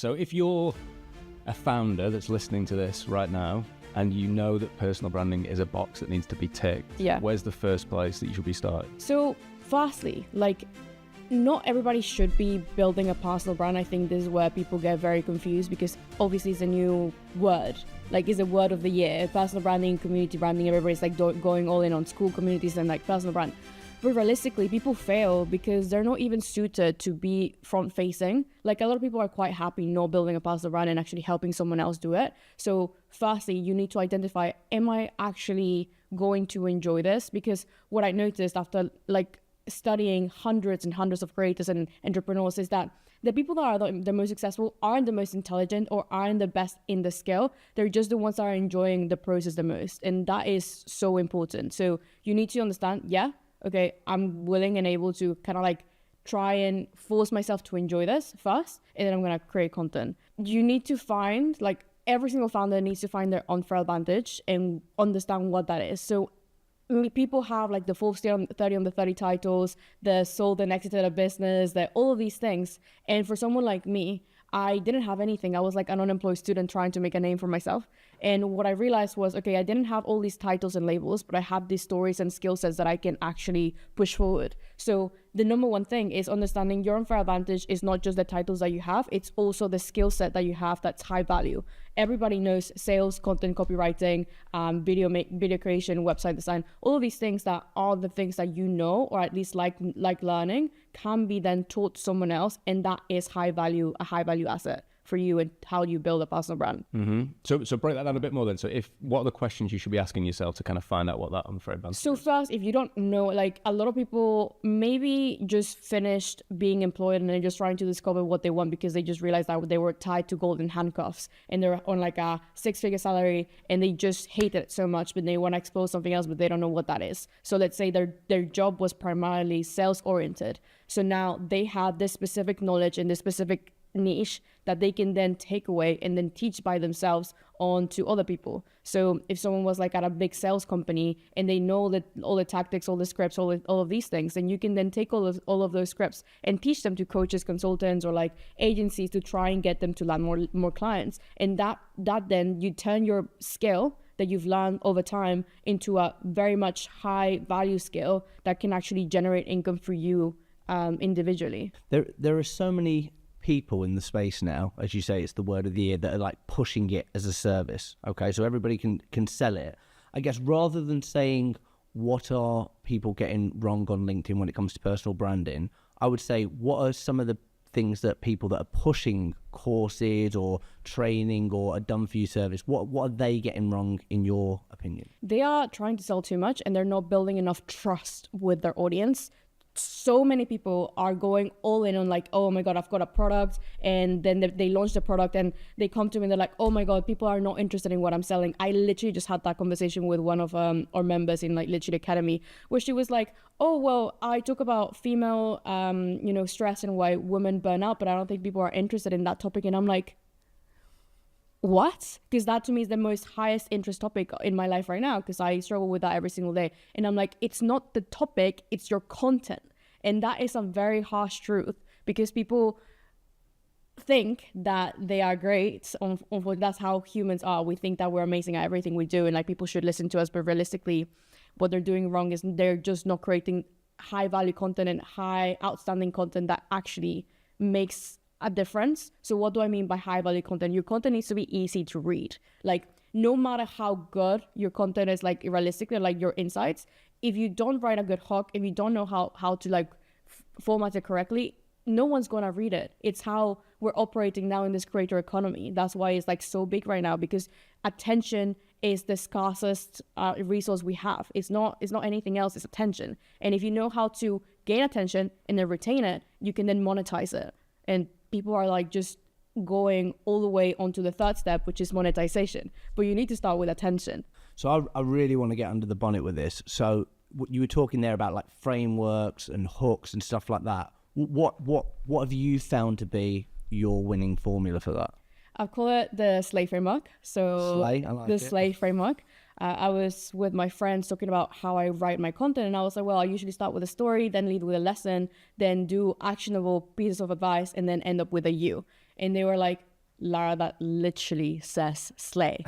So if you're a founder that's listening to this right now and you know that personal branding is a box that needs to be ticked, where's the first place that you should be starting? So firstly, not everybody should be building a personal brand. I think this is where people get very confused, because obviously it's a new word. It's a word of the year. Personal branding, community branding, everybody's going all in on school communities and personal brand. But realistically, people fail because they're not even suited to be front facing. A lot of people are quite happy not building a personal brand and actually helping someone else do it. So firstly, you need to identify, am I actually going to enjoy this? Because what I noticed after studying hundreds and hundreds of creators and entrepreneurs is that the people that are the most successful aren't the most intelligent or aren't the best in the skill. They're just the ones that are enjoying the process the most. And that is so important. So you need to understand, okay, I'm willing and able to kind of try and force myself to enjoy this first, and then I'm going to create content. You need to find, every single founder needs to find their unfair advantage and understand what that is. So people have the Forbes 30 on the 30 titles, the sold and exited a business, all of these things. And for someone like me, I didn't have anything. I was an unemployed student trying to make a name for myself. And what I realized was, okay, I didn't have all these titles and labels, but I have these stories and skill sets that I can actually push forward. So the number one thing is understanding your unfair advantage is not just the titles that you have, it's also the skill set that you have that's high value. Everybody knows sales, content, copywriting, video creation, website design, all of these things that are the things that you know, or at least like learning, can be then taught to someone else, and that is a high value asset for you and how you build a personal brand. Mm-hmm. So break that down a bit more then. So what are the questions you should be asking yourself to kind of find out what that unfair advantage is? So first, if you don't know, a lot of people maybe just finished being employed and they're just trying to discover what they want because they just realized that they were tied to golden handcuffs and they're on a 6-figure salary and they just hate it so much, but they want to explore something else, but they don't know what that is. So let's say their job was primarily sales oriented. So now they have this specific knowledge and this specific niche that they can then take away and then teach by themselves on to other people. So if someone was at a big sales company and they know that all the tactics, all the scripts, all of these things, then you can then take all of those scripts and teach them to coaches, consultants, or agencies to try and get them to land more clients. And that then you turn your skill that you've learned over time into a very much high value skill that can actually generate income for you individually. There are so many people in the space now, as you say, it's the word of the year, that are pushing it as a service. Okay, so everybody can sell it. I guess rather than saying what are people getting wrong on LinkedIn when it comes to personal branding, I would say what are some of the things that people that are pushing courses or training or a done for you service, what are they getting wrong in your opinion? They are trying to sell too much and they're not building enough trust with their audience. So many people are going all in on oh my God, I've got a product, and then they launch the product and they come to me and they're like, oh my God, people are not interested in what I'm selling. I literally just had that conversation with one of our members in Literally Academy, where she was like, oh, well, I talk about female, stress and why women burn out, but I don't think people are interested in that topic. And I'm like, what? Because that to me is the most highest interest topic in my life right now, because I struggle with that every single day. And I'm like, it's not the topic, it's your content. And that is a very harsh truth, because people think that they are great. That's how humans are. We think that we're amazing at everything we do, and people should listen to us. But realistically, what they're doing wrong is they're just not creating high value content and high outstanding content that actually makes a difference. So what do I mean by high value content? Your content needs to be easy to read. No matter how good your content is, realistically, your insights, if you don't write a good hook, if you don't know how to format it correctly, no one's gonna read it. It's how we're operating now in this creator economy. That's why it's so big right now, because attention is the scarcest resource we have. It's not anything else, it's attention. And if you know how to gain attention and then retain it, you can then monetize it. And people are just going all the way onto the third step, which is monetization. But you need to start with attention. So I really want to get under the bonnet with this. So you were talking there about frameworks and hooks and stuff like that. What have you found to be your winning formula for that? I call it the SLAY framework. So SLAY, I like the it. SLAY framework. I was with my friends talking about how I write my content, and I was like, well, I usually start with a story, then lead with a lesson, then do actionable pieces of advice, and then end up with a U. And they were like, Lara, that literally says slay.